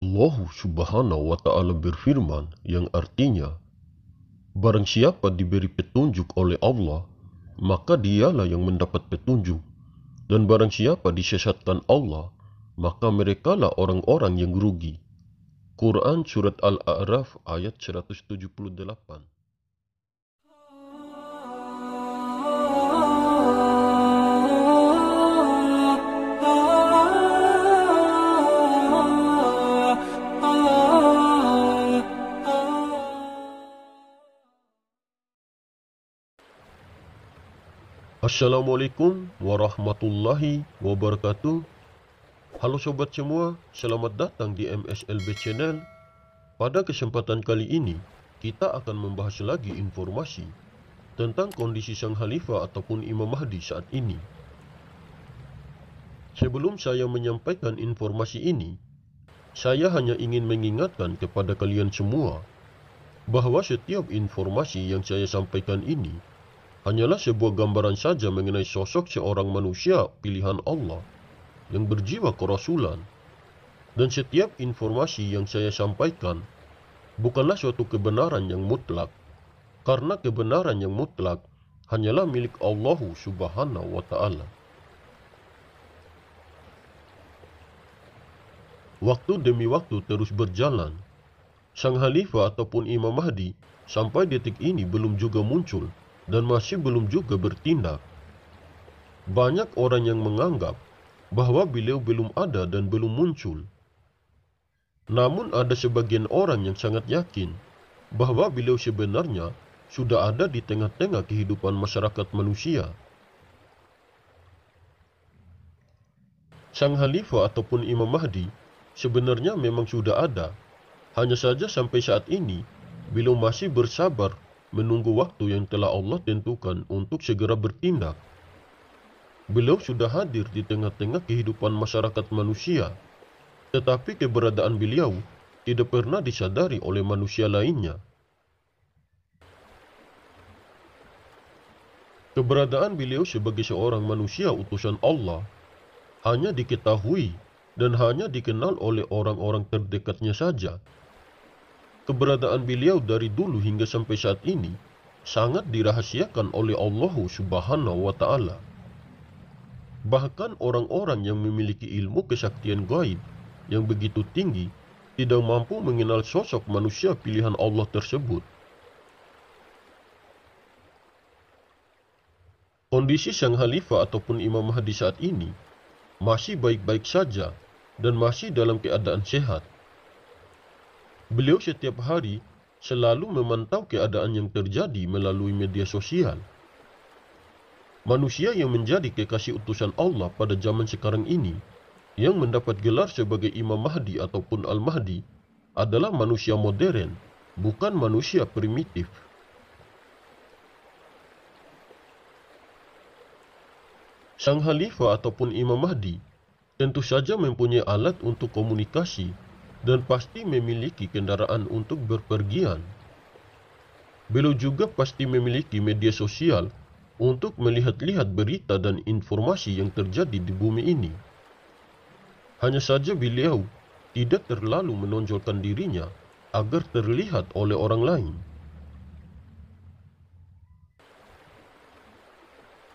Allah Subhanahu wa Ta'ala berfirman yang artinya, barang siapa diberi petunjuk oleh Allah, maka dialah yang mendapat petunjuk. Dan barang siapa disesatkan Allah, maka merekalah orang-orang yang rugi. Quran Surat Al-A'raf ayat 178. Assalamualaikum warahmatullahi wabarakatuh. Halo sobat semua, selamat datang di MSLB Channel. Pada kesempatan kali ini, kita akan membahas lagi informasi tentang kondisi Sang Khalifah ataupun Imam Mahdi saat ini. Sebelum saya menyampaikan informasi ini, saya hanya ingin mengingatkan kepada kalian semua bahwa setiap informasi yang saya sampaikan ini hanyalah sebuah gambaran saja mengenai sosok seorang manusia pilihan Allah yang berjiwa kerasulan, dan setiap informasi yang saya sampaikan bukanlah suatu kebenaran yang mutlak, karena kebenaran yang mutlak hanyalah milik Allah Subhanahu wa Ta'ala. Waktu demi waktu terus berjalan. Sang Khalifah ataupun Imam Mahdi sampai detik ini belum juga muncul dan masih belum juga bertindak. Banyak orang yang menganggap bahwa beliau belum ada dan belum muncul. Namun ada sebagian orang yang sangat yakin bahwa beliau sebenarnya sudah ada di tengah-tengah kehidupan masyarakat manusia. Sang Khalifah ataupun Imam Mahdi sebenarnya memang sudah ada. Hanya saja sampai saat ini beliau masih bersabar menunggu waktu yang telah Allah tentukan untuk segera bertindak. Beliau sudah hadir di tengah-tengah kehidupan masyarakat manusia, tetapi keberadaan beliau tidak pernah disadari oleh manusia lainnya. Keberadaan beliau sebagai seorang manusia utusan Allah hanya diketahui dan hanya dikenal oleh orang-orang terdekatnya saja. Keberadaan beliau dari dulu hingga sampai saat ini sangat dirahasiakan oleh Allah Subhanahu wa Ta'ala. Bahkan orang-orang yang memiliki ilmu kesaktian gaib yang begitu tinggi tidak mampu mengenal sosok manusia pilihan Allah tersebut. Kondisi Sang Khalifah ataupun Imam Mahdi saat ini masih baik-baik saja dan masih dalam keadaan sehat. Beliau setiap hari selalu memantau keadaan yang terjadi melalui media sosial. Manusia yang menjadi kekasih utusan Allah pada zaman sekarang ini, yang mendapat gelar sebagai Imam Mahdi ataupun Al-Mahdi, adalah manusia modern, bukan manusia primitif. Sang Khalifah ataupun Imam Mahdi tentu saja mempunyai alat untuk komunikasi dan pasti memiliki kendaraan untuk berpergian. Beliau juga pasti memiliki media sosial untuk melihat-lihat berita dan informasi yang terjadi di bumi ini. Hanya saja beliau tidak terlalu menonjolkan dirinya agar terlihat oleh orang lain.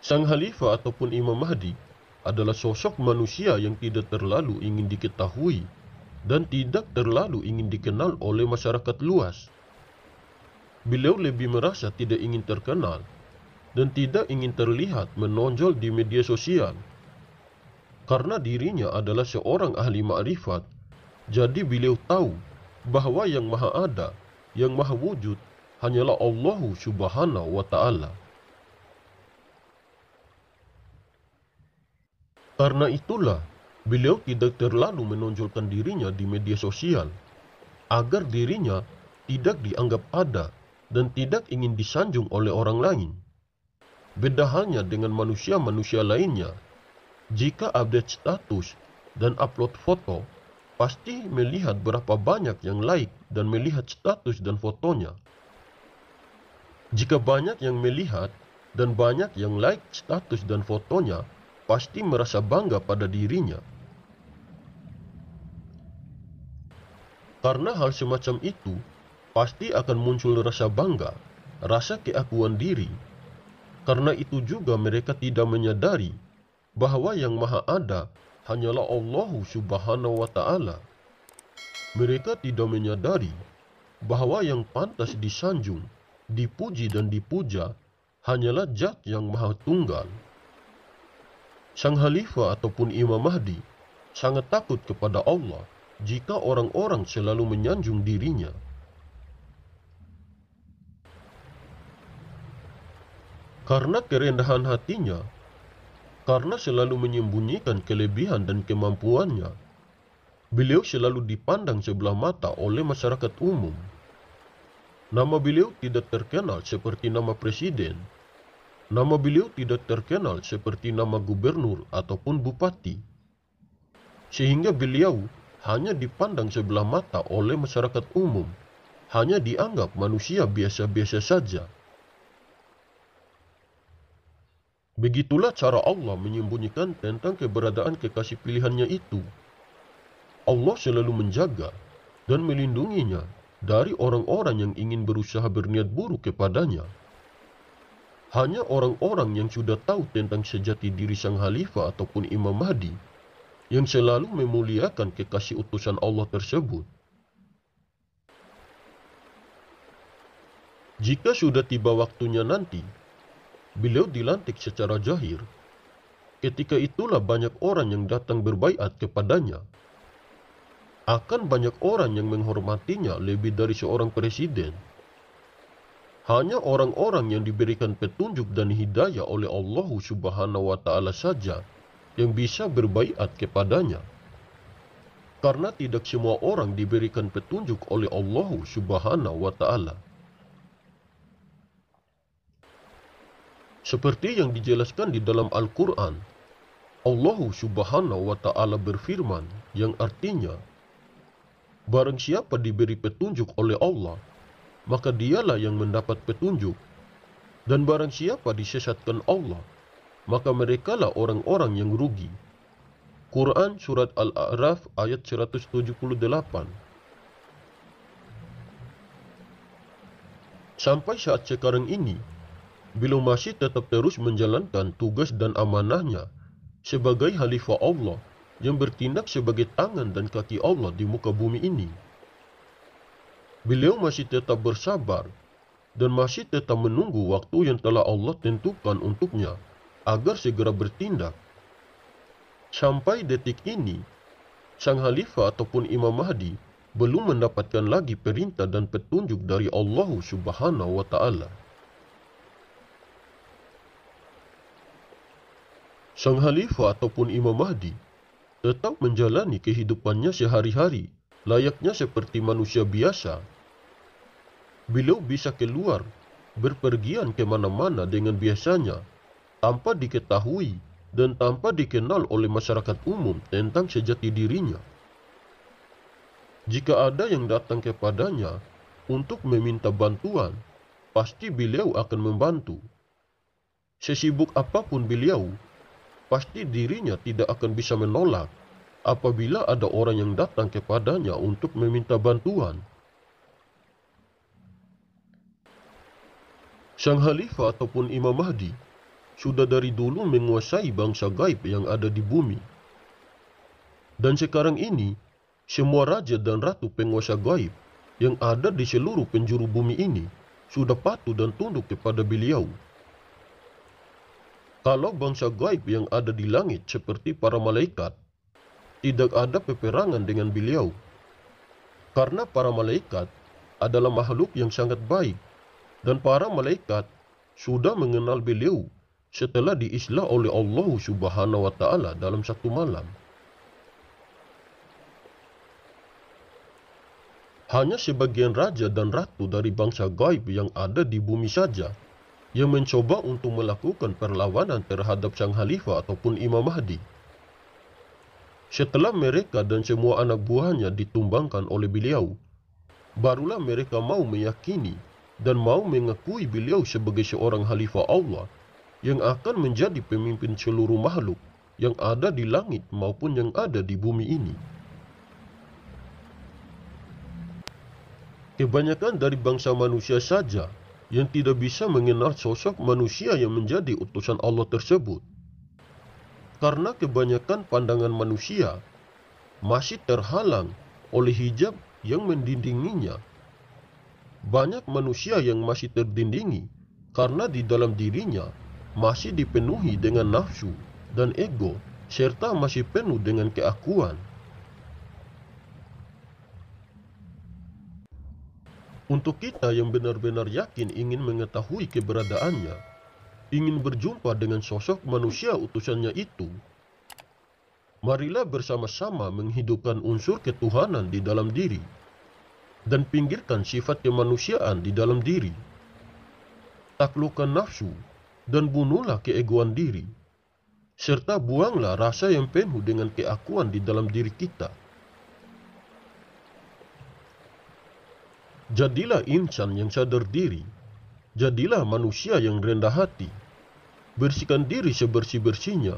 Sang Khalifah ataupun Imam Mahdi adalah sosok manusia yang tidak terlalu ingin diketahui dan tidak terlalu ingin dikenal oleh masyarakat luas. Beliau lebih merasa tidak ingin terkenal dan tidak ingin terlihat menonjol di media sosial. Karena dirinya adalah seorang ahli ma'rifat, jadi beliau tahu bahwa yang maha ada, yang maha wujud, hanyalah Allah Subhanahu wa Ta'ala. Karena itulah, beliau tidak terlalu menonjolkan dirinya di media sosial, agar dirinya tidak dianggap ada dan tidak ingin disanjung oleh orang lain. Beda halnya dengan manusia-manusia lainnya, jika update status dan upload foto, pasti melihat berapa banyak yang like dan melihat status dan fotonya. Jika banyak yang melihat dan banyak yang like status dan fotonya, pasti merasa bangga pada dirinya. Karena hal semacam itu pasti akan muncul rasa bangga, rasa keakuan diri. Karena itu juga mereka tidak menyadari bahwa yang Maha Ada hanyalah Allah Subhanahu wa Ta'ala. Mereka tidak menyadari bahwa yang pantas disanjung, dipuji dan dipuja hanyalah Zat yang Maha Tunggal. Sang Khalifah ataupun Imam Mahdi sangat takut kepada Allah jika orang-orang selalu menyanjung dirinya. Karena kerendahan hatinya, karena selalu menyembunyikan kelebihan dan kemampuannya, beliau selalu dipandang sebelah mata oleh masyarakat umum. Nama beliau tidak terkenal seperti nama presiden. Nama beliau tidak terkenal seperti nama gubernur ataupun bupati. Sehingga beliau hanya dipandang sebelah mata oleh masyarakat umum, hanya dianggap manusia biasa-biasa saja. Begitulah cara Allah menyembunyikan tentang keberadaan kekasih pilihannya itu. Allah selalu menjaga dan melindunginya dari orang-orang yang ingin berusaha berniat buruk kepadanya. Hanya orang-orang yang sudah tahu tentang sejati diri sang Khalifah ataupun Imam Mahdi yang selalu memuliakan kekasih utusan Allah tersebut. Jika sudah tiba waktunya nanti, beliau dilantik secara zahir. Ketika itulah banyak orang yang datang berbaiat kepadanya. Akan banyak orang yang menghormatinya lebih dari seorang presiden. Hanya orang-orang yang diberikan petunjuk dan hidayah oleh Allah Subhanahu wa Ta'ala saja yang bisa berbaiat kepadanya. Karena tidak semua orang diberikan petunjuk oleh Allah Subhanahu wa Ta'ala. Seperti yang dijelaskan di dalam Al-Quran, Allah Subhanahu wa Ta'ala berfirman yang artinya, barang siapa diberi petunjuk oleh Allah, maka dialah yang mendapat petunjuk. Dan barang siapa disesatkan Allah, maka merekalah orang-orang yang rugi. Quran Surat Al-A'raf ayat 178. Sampai saat sekarang ini, beliau masih tetap terus menjalankan tugas dan amanahnya sebagai Khalifah Allah yang bertindak sebagai tangan dan kaki Allah di muka bumi ini. Beliau masih tetap bersabar dan masih tetap menunggu waktu yang telah Allah tentukan untuknya agar segera bertindak. Sampai detik ini, sang Khalifah ataupun Imam Mahdi belum mendapatkan lagi perintah dan petunjuk dari Allah Subhanahu wa Ta'ala. Sang Khalifah ataupun Imam Mahdi tetap menjalani kehidupannya sehari-hari layaknya seperti manusia biasa. Beliau bisa keluar, berpergian kemana-mana dengan biasanya, tanpa diketahui dan tanpa dikenal oleh masyarakat umum tentang sejati dirinya. Jika ada yang datang kepadanya untuk meminta bantuan, pasti beliau akan membantu. Sesibuk apapun beliau, pasti dirinya tidak akan bisa menolak apabila ada orang yang datang kepadanya untuk meminta bantuan. Sang Khalifah ataupun Imam Mahdi sudah dari dulu menguasai bangsa gaib yang ada di bumi. Dan sekarang ini, semua raja dan ratu penguasa gaib yang ada di seluruh penjuru bumi ini sudah patuh dan tunduk kepada beliau. Kalau bangsa gaib yang ada di langit seperti para malaikat, tidak ada peperangan dengan beliau. Karena para malaikat adalah makhluk yang sangat baik, dan para malaikat sudah mengenal beliau setelah diislah oleh Allah Subhanahu wa Ta'ala dalam satu malam. Hanya sebagian raja dan ratu dari bangsa gaib yang ada di bumi saja yang mencoba untuk melakukan perlawanan terhadap sang Khalifah ataupun Imam Mahdi. Setelah mereka dan semua anak buahnya ditumbangkan oleh beliau, barulah mereka mau meyakini dan mau mengakui beliau sebagai seorang Khalifah Allah yang akan menjadi pemimpin seluruh makhluk yang ada di langit maupun yang ada di bumi ini. Kebanyakan dari bangsa manusia saja yang tidak bisa mengenal sosok manusia yang menjadi utusan Allah tersebut. Karena kebanyakan pandangan manusia masih terhalang oleh hijab yang mendindinginya. Banyak manusia yang masih terdindingi karena di dalam dirinya masih dipenuhi dengan nafsu dan ego, serta masih penuh dengan keakuan. Untuk kita yang benar-benar yakin ingin mengetahui keberadaannya, ingin berjumpa dengan sosok manusia utusannya itu, marilah bersama-sama menghidupkan unsur ketuhanan di dalam diri dan pinggirkan sifat kemanusiaan di dalam diri. Taklukkan nafsu dan bunuhlah keegoan diri, serta buanglah rasa yang penuh dengan keakuan di dalam diri kita. Jadilah insan yang sadar diri, jadilah manusia yang rendah hati, bersihkan diri sebersih-bersihnya,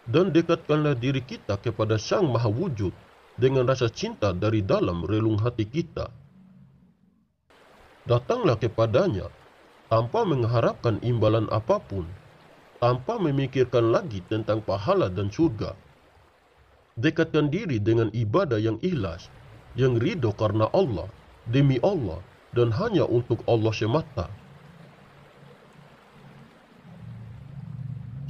dan dekatkanlah diri kita kepada Sang Maha Wujud dengan rasa cinta dari dalam relung hati kita. Datanglah kepadanya tanpa mengharapkan imbalan apapun, tanpa memikirkan lagi tentang pahala dan surga. Dekatkan diri dengan ibadah yang ikhlas, yang ridho karena Allah, demi Allah, dan hanya untuk Allah semata.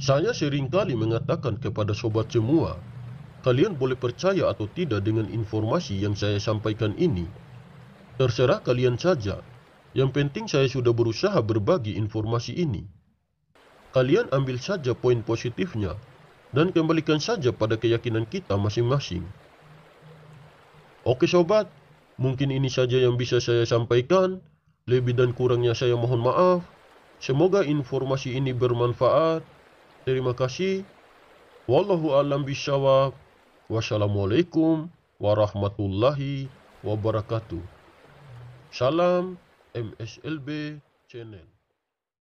Saya seringkali mengatakan kepada sobat semua, kalian boleh percaya atau tidak dengan informasi yang saya sampaikan ini. Terserah kalian saja. Yang penting saya sudah berusaha berbagi informasi ini. Kalian ambil saja poin positifnya dan kembalikan saja pada keyakinan kita masing-masing. Oke sobat, mungkin ini saja yang bisa saya sampaikan. Lebih dan kurangnya saya mohon maaf. Semoga informasi ini bermanfaat. Terima kasih. Wallahu a'lam bishawab. Wassalamualaikum warahmatullahi wabarakatuh. Salam MSLB Channel.